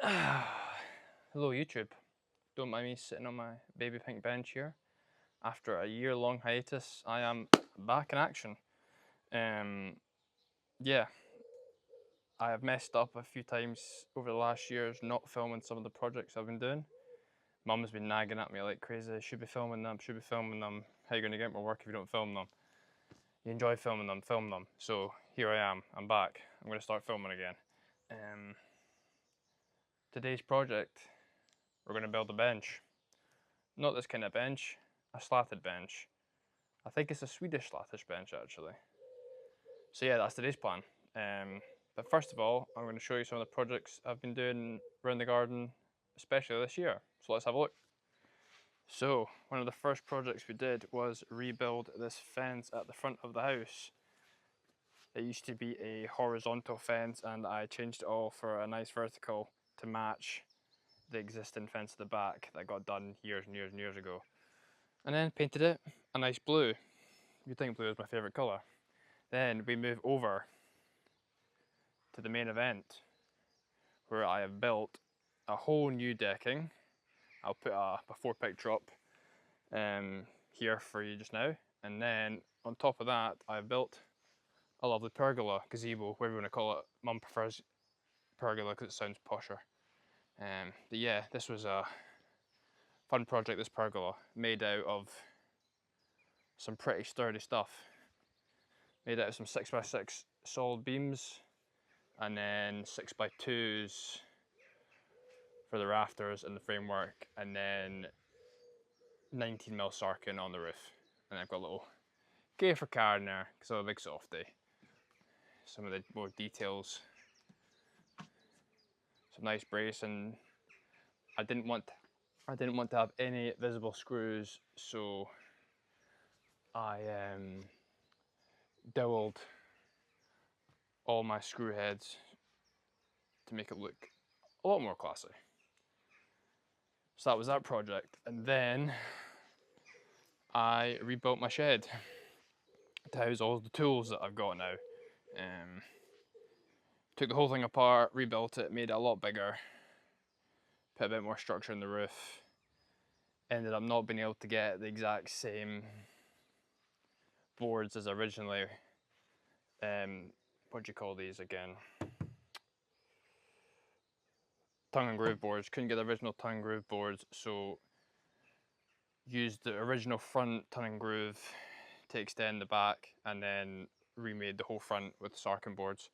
Hello YouTube. Don't mind me sitting on my baby pink bench here. After a year-long hiatus, I am back in action. Yeah, I have messed up a few times over the last years not filming some of the projects I've been doing. Mum's been nagging at me like crazy, should be filming them, should be filming them. How are you going to get more work if you don't film them? You enjoy filming them, film them. So here I am, I'm back. I'm going to start filming again. Today's project, we're going to build a bench. Not this kind of bench, a slatted bench. I think it's a Swedish slattish bench actually. So yeah, that's today's plan. But first of all, I'm going to show you some of the projects I've been doing around the garden, especially this year. So let's have a look. So one of the first projects we did was rebuild this fence at the front of the house. It used to be a horizontal fence and I changed it all for a nice vertical to match the existing fence at the back that got done years and years and years ago. And then painted it a nice blue. You'd think blue is my favourite colour. Then we move over to the main event where I have built a whole new decking. I'll put a before picture up here for you just now. And then on top of that, I've built a lovely pergola, gazebo, whatever you want to call it. Mum prefers pergola because it sounds posher. But yeah, this was a fun project, this pergola, made out of some pretty sturdy stuff. Made out of some 6x6 solid beams and then 6x2s for the rafters and the framework, and then 19mm sarkin on the roof. And I've got a little K for car in there because I'm a big softie. Some of the more details, some nice brace, and I didn't want to have any visible screws, so I doweled all my screw heads to make it look a lot more classy. So that was that project, and then I rebuilt my shed to house all the tools that I've got now. Took the whole thing apart, rebuilt it, made it a lot bigger, put a bit more structure in the roof. Ended up not being able to get the exact same boards as originally. What do you call these again? Tongue and groove boards. Couldn't get the original tongue and groove boards, so used the original front tongue and groove to extend the back, and then remade the whole front with Sarkin boards,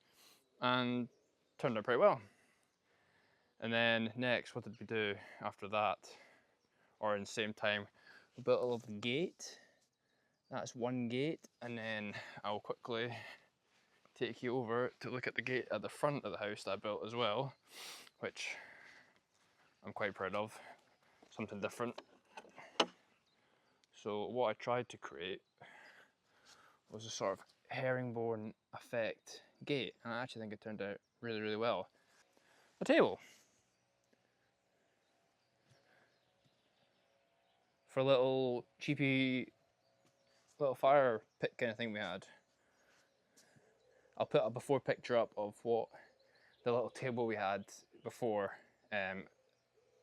and turned out pretty well. And then next, what did we do after that? Or in the same time, we built a little gate. That's one gate, and then I'll quickly take you over to look at the gate at the front of the house that I built as well, which I'm quite proud of. Something different. So what I tried to create was a sort of herringbone effect gate, and I actually think it turned out really, really well. A table for a little cheapy little fire pit kind of thing we had. I'll put a before picture up of what the little table we had before,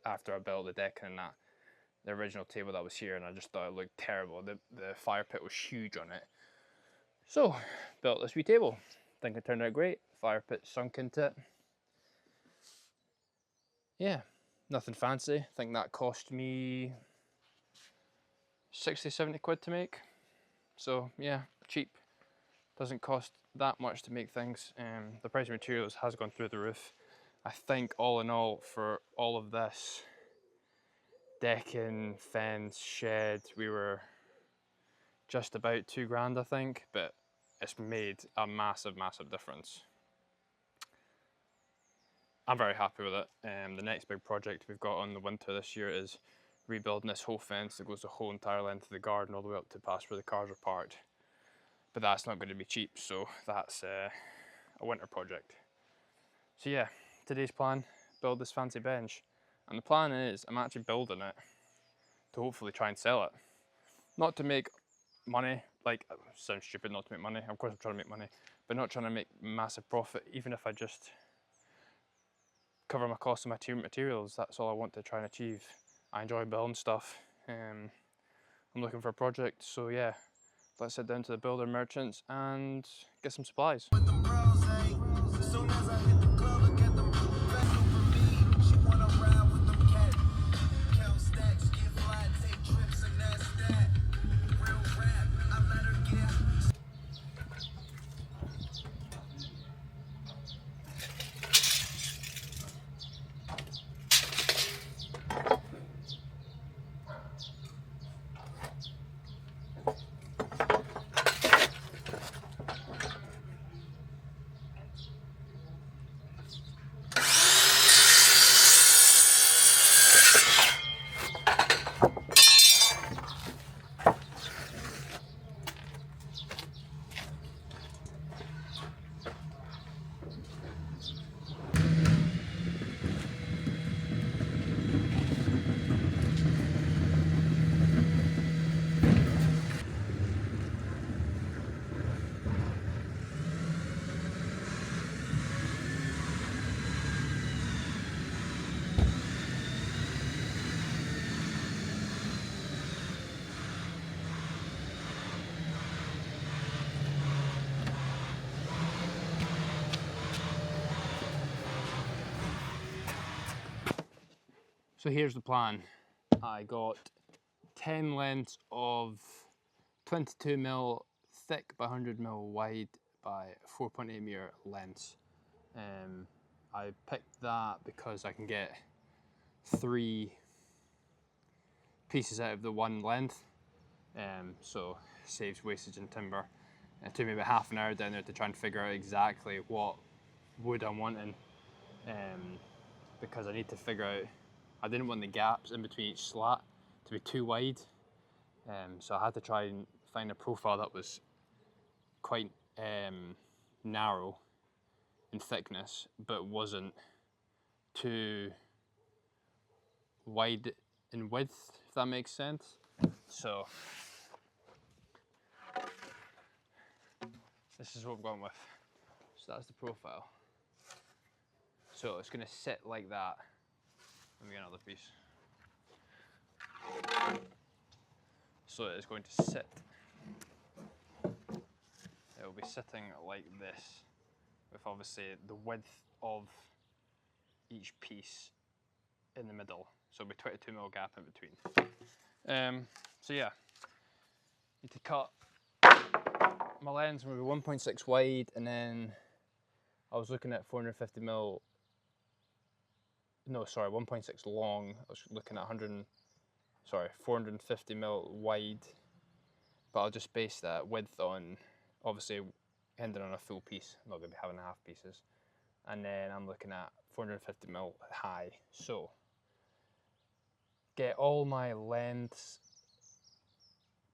after I built the deck and that. The original table that was here, and I just thought it looked terrible. The fire pit was huge on it. So, built this wee table. Think it turned out great. Fire pit sunk into it. Yeah, nothing fancy. I think that cost me 60, 70 quid to make. So yeah, cheap. Doesn't cost that much to make things. The price of materials has gone through the roof. I think all in all, for all of this, decking, fence, shed, we were just about £2 I think, but it's made a massive, massive difference. I'm very happy with it. The next big project we've got on the winter this year is rebuilding this whole fence that goes the whole entire length of the garden all the way up to past where the cars are parked. But that's not going to be cheap, so that's a winter project. So yeah, today's plan, build this fancy bench. And the plan is, I'm actually building it to hopefully try and sell it. Not to make money, like, it sounds stupid not to make money, of course I'm trying to make money, but not trying to make massive profit, even if I just cover my cost of my materials. That's all I want to try and achieve. I enjoy building stuff. I'm looking for a project, so yeah, let's head down to the builder merchants and get some supplies. So here's the plan. I got 10 lengths of 22mm thick by 100mm wide by 4.8 meter lengths. I picked that because I can get 3 pieces out of the one length, so saves wastage in timber. It took me about half an hour down there to try and figure out exactly what wood I'm wanting, because I need to figure out, I didn't want the gaps in between each slat to be too wide, so I had to try and find a profile that was quite narrow in thickness but wasn't too wide in width, if that makes sense. So this is what I've gone with. So that's the profile. So it's going to sit like that. Let me get another piece. So it's going to sit. It will be sitting like this, with obviously the width of each piece in the middle. So it'll be 22mm gap in between. So yeah, need to cut my lens maybe 1.6 wide, and then I was looking at 450mm. No, sorry, 1.6 long. I was looking at 450mm wide, but I'll just base that width on, obviously, ending on a full piece. I'm not going to be having half pieces. And then I'm looking at 450mm high. So, get all my lengths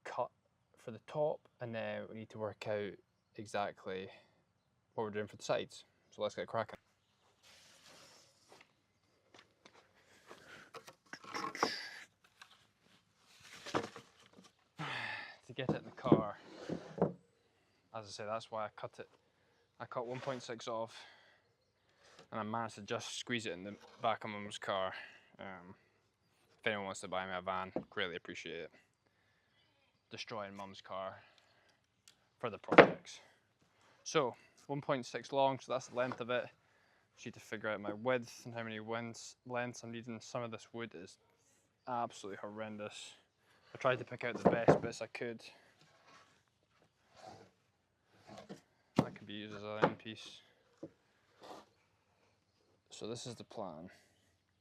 cut for the top, and then we need to work out exactly what we're doing for the sides. So let's get cracking. To get it in the car, as I say, that's why I cut it. I cut 1.6 off, and I managed to just squeeze it in the back of Mum's car. If anyone wants to buy me a van, greatly appreciate it. Destroying Mum's car for the projects. So 1.6 long, so that's the length of it. Just need to figure out my width and how many lengths I'm needing. Some of this wood is absolutely horrendous. I tried to pick out the best bits I could. That could be used as an end piece. So this is the plan.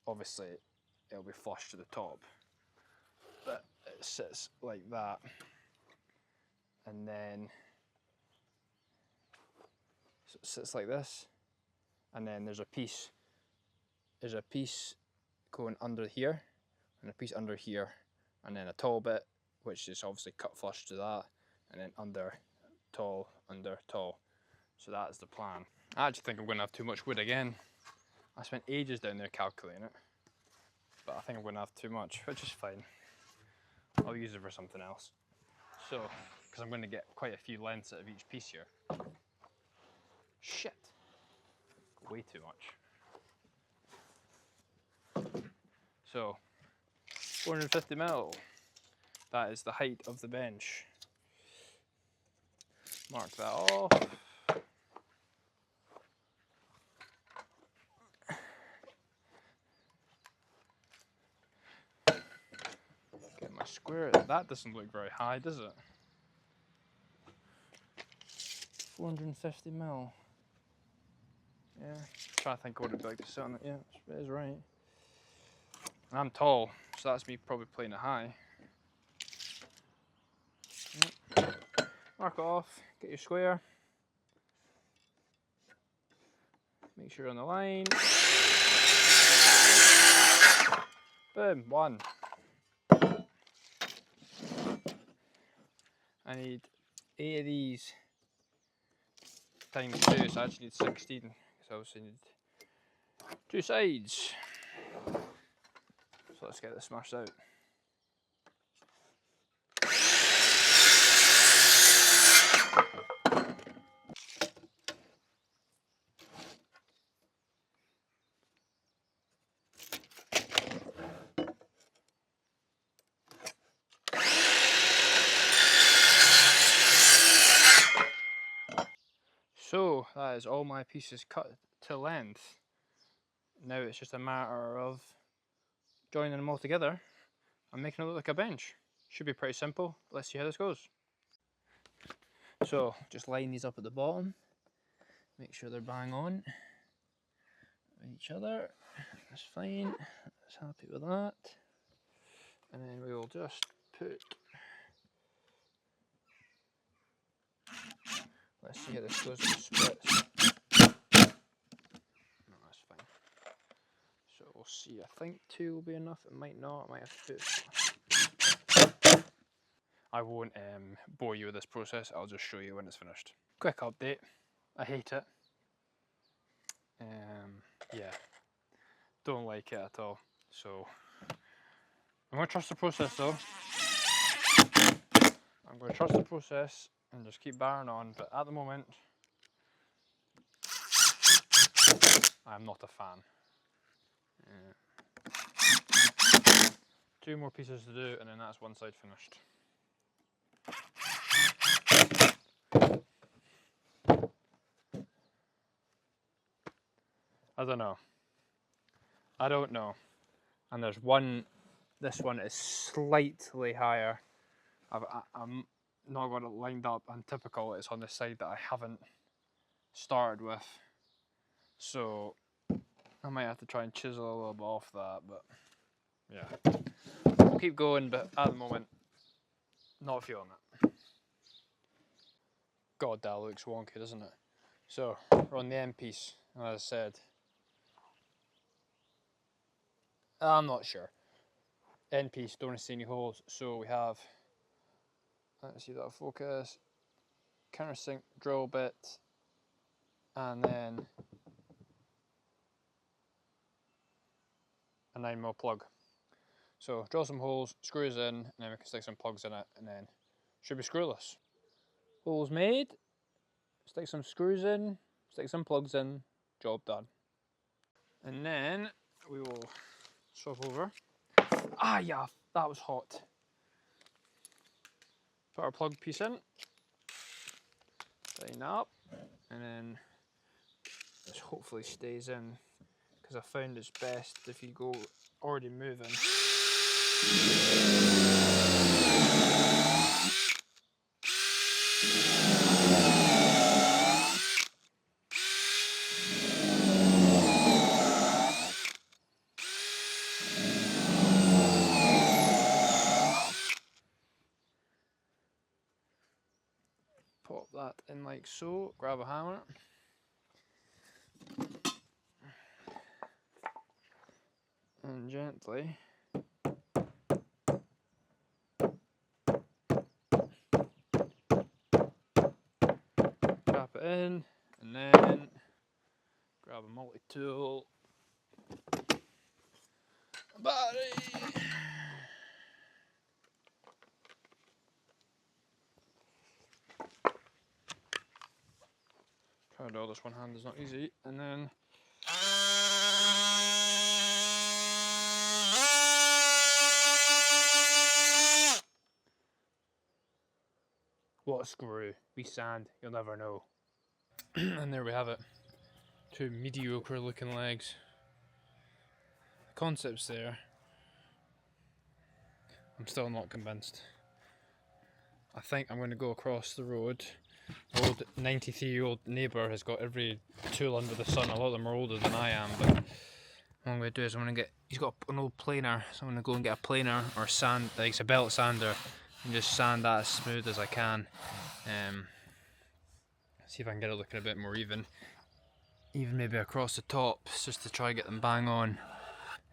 Obviously, it'll be flush to the top, but it sits like that, and then so it sits like this, and then there's a piece going under here, and a piece under here, and then a tall bit, which is obviously cut flush to that, and then under, tall, under, tall. So that's the plan. I actually think I'm going to have too much wood again. I spent ages down there calculating it, but I think I'm going to have too much, which is fine. I'll use it for something else. So, because I'm going to get quite a few lengths out of each piece here. Shit. Way too much. So 450 mil. That is the height of the bench. Mark that off. Get my square. That doesn't look very high, does it? 450 mil. Yeah. Trying to think what it'd be like to sit on it. Yeah, it is right. And I'm tall, so that's me probably playing it high. Mark it off. Get your square. Make sure you're on the line. Boom, 1. I need 8 of these times 2, so I actually need 16, because I obviously need 2 sides. So let's get this smashed out. So that is all my pieces cut to length. Now it's just a matter of joining them all together and making it look like a bench. Should be pretty simple. Let's see how this goes. So just line these up at the bottom. Make sure they're bang on with each other. That's fine. That's happy with that. And then we will just put. Let's see how this goes with the splits. No, that's fine. So we'll see. I think 2 will be enough. It might not. I might have to put. I won't bore you with this process. I'll just show you when it's finished. Quick update. I hate it. Yeah, don't like it at all. So I'm going to trust the process though. I'm going to trust the process and just keep barring on, but at the moment I'm not a fan. 2 more pieces to do and then that's one side finished. I don't know. And there's one, this one is slightly higher. I'm not got it lined up, and typical it's on the side that I haven't started with. So I might have to try and chisel a little bit off that, but yeah. We'll keep going, but at the moment, not feeling it. God, that looks wonky, doesn't it? So we're on the end piece, and as I said, I'm not sure. End piece, don't see any holes, so we have, let's see that focus, countersink drill bit, and then a 9mm plug. So drill some holes, screws in, and then we can stick some plugs in it, and then should be screwless. Holes made, stick some screws in, stick some plugs in, job done. And then we will swap over. Ah yeah, that was hot. Put our plug piece in, tighten up, and then this hopefully stays in, because I found it's best if you go already moving. Pop that in like so, grab a hammer. And gently tap it in, and then grab a multi-tool, a battery, trying to do all this one hand is not easy, and then What a screw. We sand, you'll never know. And there we have it. 2 mediocre looking legs. The concept's there. I'm still not convinced. I think I'm going to go across the road. The old 93-year-old neighbour has got every tool under the sun. A lot of them are older than I am, but what I'm going to do is I'm going to get, he's got an old planer, so I'm going to go and get a planer or sand, like it's a belt sander, and just sand that as smooth as I can. See if I can get it looking a bit more even maybe across the tops, just to try and get them bang on.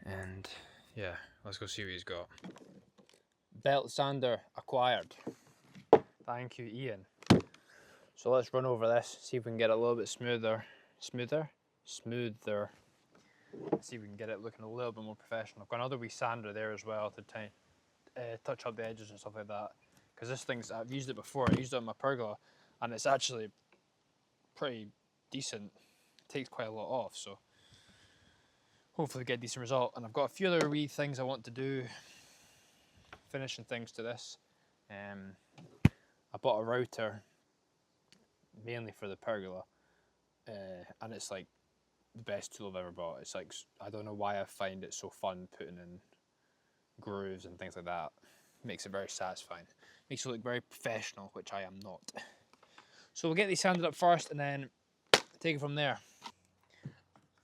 And yeah, let's go see what he's got. Belt sander acquired. Thank you, Ian. So let's run over this, see if we can get it a little bit smoother. Smoother. See if we can get it looking a little bit more professional. I've got another wee sander there as well to touch up the edges and stuff like that. Because this thing's, I've used it before, I used it on my pergola, and it's actually pretty decent. It takes quite a lot off, so hopefully get a decent result. And I've got a few other wee things I want to do, finishing things to this. I bought a router mainly for the pergola, and it's like the best tool I've ever bought. It's like, I don't know why I find it so fun putting in grooves and things like that. It makes it very satisfying. Makes it look very professional, which I am not. So we'll get these sanded up first and then take it from there.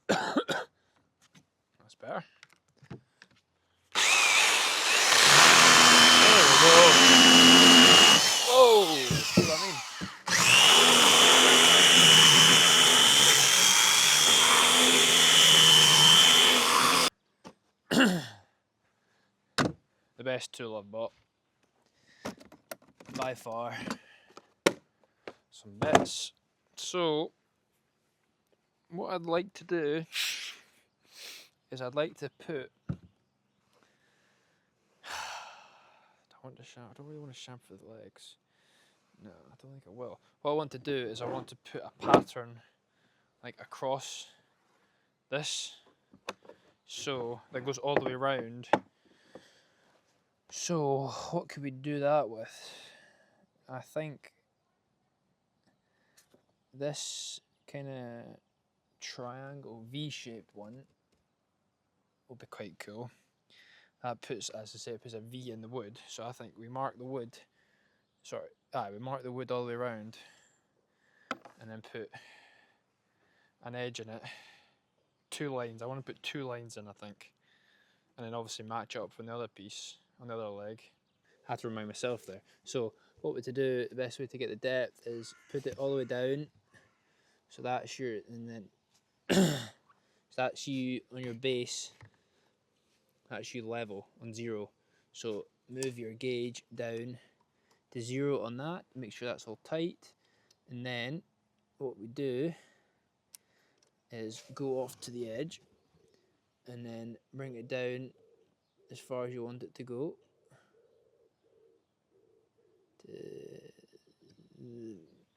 That's better. There we go. Whoa! See what I mean? The best tool I've bought by far. Some bits. So what I'd like to do is I'd like to put, I don't really want to shampoo the legs. No, I don't think I will. What I want to do is I want to put a pattern like across this, so that goes all the way around. So what could we do that with? I think this kind of triangle V-shaped one will be quite cool. That puts, as I say, it puts a V in the wood. So I think we mark the wood, we mark the wood all the way around and then put an edge in it. 2 lines, I want to put 2 lines in, I think. And then obviously match up from the other piece, on the other leg. I had to remind myself there. So what we're to do, the best way to get the depth is put it all the way down. So that's your, and then so that's you on your base. That's you level on 0. So move your gauge down to 0 on that. Make sure that's all tight. And then what we do is go off to the edge and then bring it down as far as you want it to go. To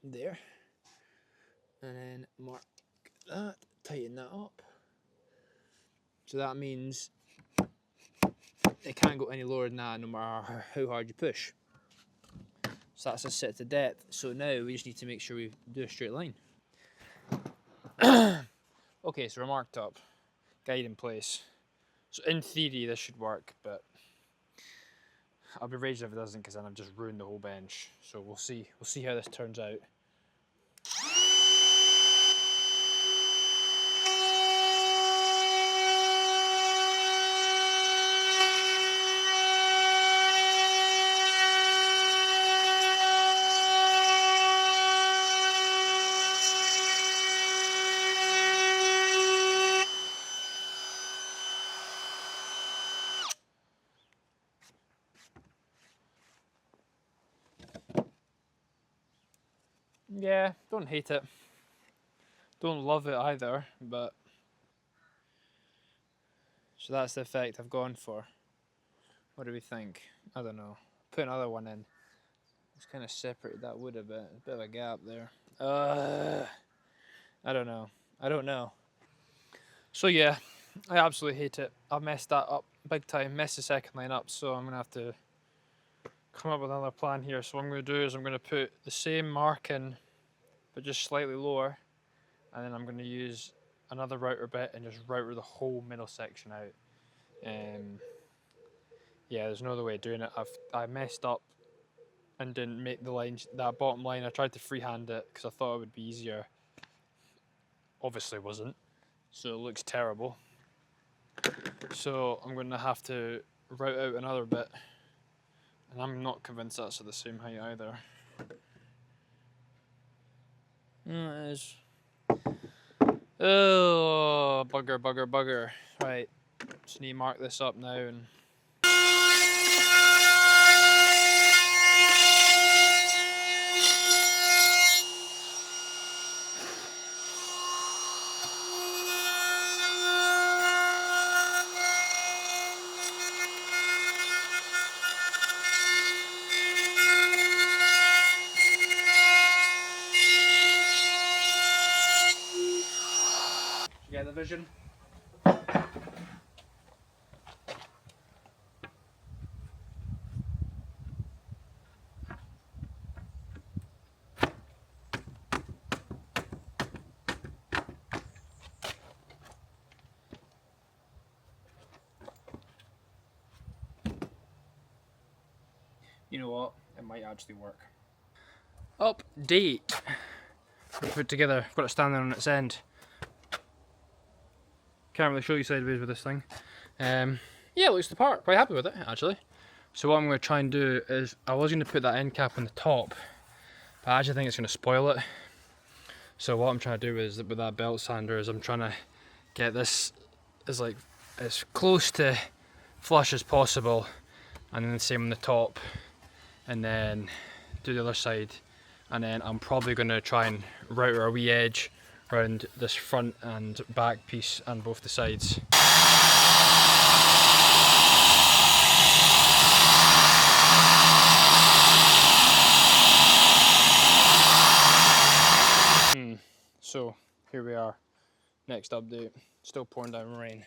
there. And then mark that, tighten that up. So that means it can't go any lower than that no matter how hard you push. So that's a set to depth. So now we just need to make sure we do a straight line. Okay, so we're marked up, guide in place. So in theory this should work, but I'll be raging if it doesn't, because then I've just ruined the whole bench. So we'll see how this turns out. Yeah, don't hate it. Don't love it either, but so that's the effect I've gone for. What do we think? I don't know. Put another one in. It's kind of separated that wood a bit. A bit of a gap there. I don't know. So yeah, I absolutely hate it. I've messed that up big time. Messed the second line up, so I'm gonna have to come up with another plan here. So what I'm going to do is I'm going to put the same mark in, but just slightly lower, and then I'm going to use another router bit and just router the whole middle section out. Yeah, there's no other way of doing it. I messed up and didn't make the line, that bottom line. I tried to freehand it because I thought it would be easier. Obviously wasn't, so it looks terrible. So I'm going to have to route out another bit, and I'm not convinced that's at the same height either. No, it is. Oh, bugger, bugger, bugger. Right, just need to mark this up now and... You get the vision? You know what? It might actually work. Update. Put together. I've got it standing on its end. Can't really show you sideways with this thing. Yeah, it looks the part. Quite happy with it actually. So what I'm going to try and do is, I was going to put that end cap on the top, but I actually think it's going to spoil it. So what I'm trying to do is, with that belt sander, is I'm trying to get this as close to flush as possible, and then the same on the top, and then do the other side, and then I'm probably going to try and router a wee edge around this front and back piece and both the sides. So here we are, next update, still pouring down rain.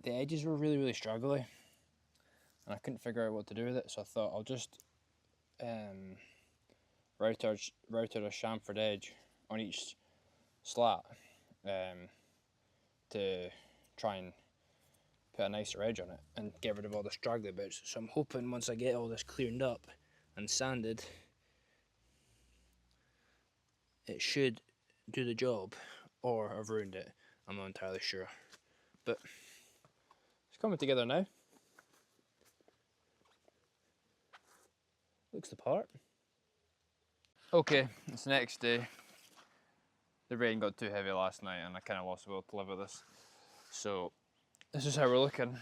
The edges were really struggling, and I couldn't figure out what to do with it, so I thought I'll just router a chamfered edge on each slat to try and put a nicer edge on it and get rid of all the straggly bits. So I'm hoping once I get all this cleaned up and sanded, it should do the job, or I've ruined it. I'm not entirely sure, but it's coming together now. Looks the part. Okay, it's the next day. The rain got too heavy last night and I kind of lost the will to live with this. So this is how we're looking.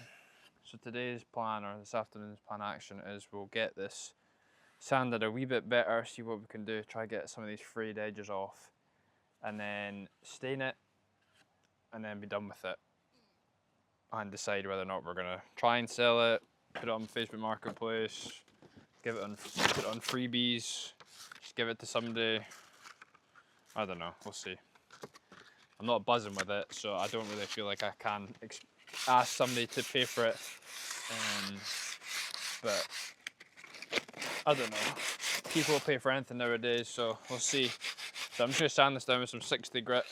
So today's plan, or this afternoon's plan action, is we'll get this sanded a wee bit better, see what we can do, try to get some of these frayed edges off, and then stain it, and then be done with it, and decide whether or not we're gonna try and sell it, put it on Facebook Marketplace, put it on freebies, just give it to somebody. I don't know, we'll see. I'm not buzzing with it, so I don't really feel like I can ask somebody to pay for it, but I don't know. People will pay for anything nowadays, so we'll see. So I'm just going to sand this down with some 60 grit,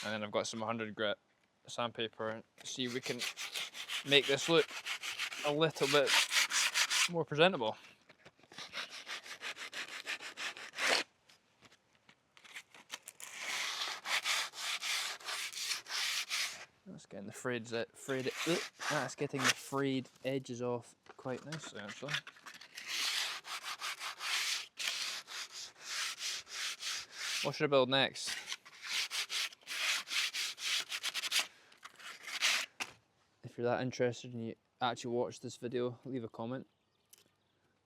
and then I've got some 100 grit sandpaper, and see if we can make this look a little bit more presentable. That's getting the that's getting the frayed edges off quite nicely actually. What should I build next? If you're that interested and you actually watch this video, leave a comment.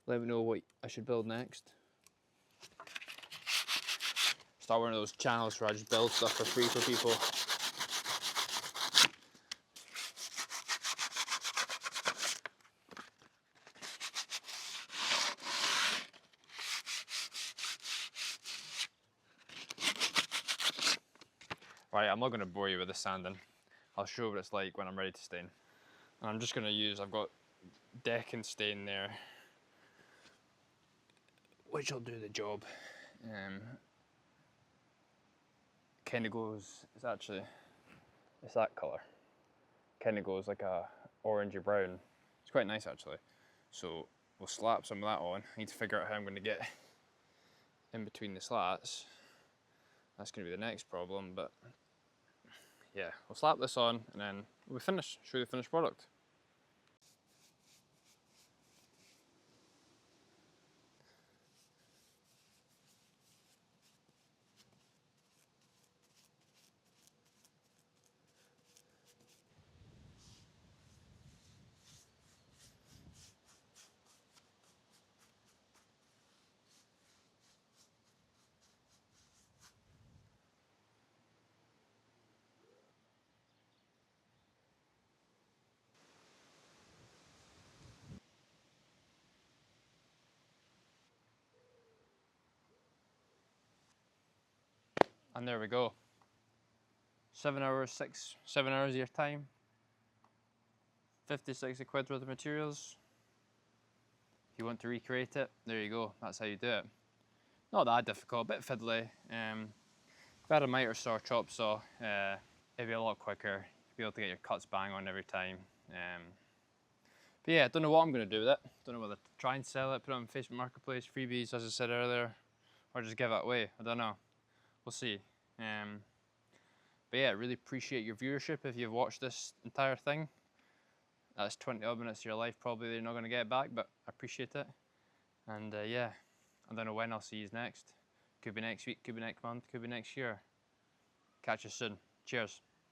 Let me know what I should build next. Start one of those channels where I just build stuff for free for people. Right, I'm not going to bore you with the sanding. I'll show what it's like when I'm ready to stain. And I'm just going to use, I've got decking stain there, which will do the job. Kind of goes, it's that colour. Kind of goes like a orangey brown. It's quite nice actually. So we'll slap some of that on. I need to figure out how I'm going to get in between the slats. That's going to be the next problem, but yeah, we'll slap this on and then we'll finish, show you the finished product. And there we go. 7 hours of your time. 50-60 quid worth of materials. If you want to recreate it, there you go. That's how you do it. Not that difficult, a bit fiddly. If you had a miter saw or chop saw, it'd be a lot quicker. You'd be able to get your cuts bang on every time. But yeah, I don't know what I'm going to do with it. Don't know whether to try and sell it, put it on Facebook Marketplace, freebies as I said earlier, or just give it away. I don't know. We'll see. But yeah, really appreciate your viewership if you've watched this entire thing. That's 20 odd minutes of your life probably that you're not going to get back, but I appreciate it. And yeah, I don't know when I'll see you next. Could be next week, could be next month, could be next year. Catch you soon. Cheers.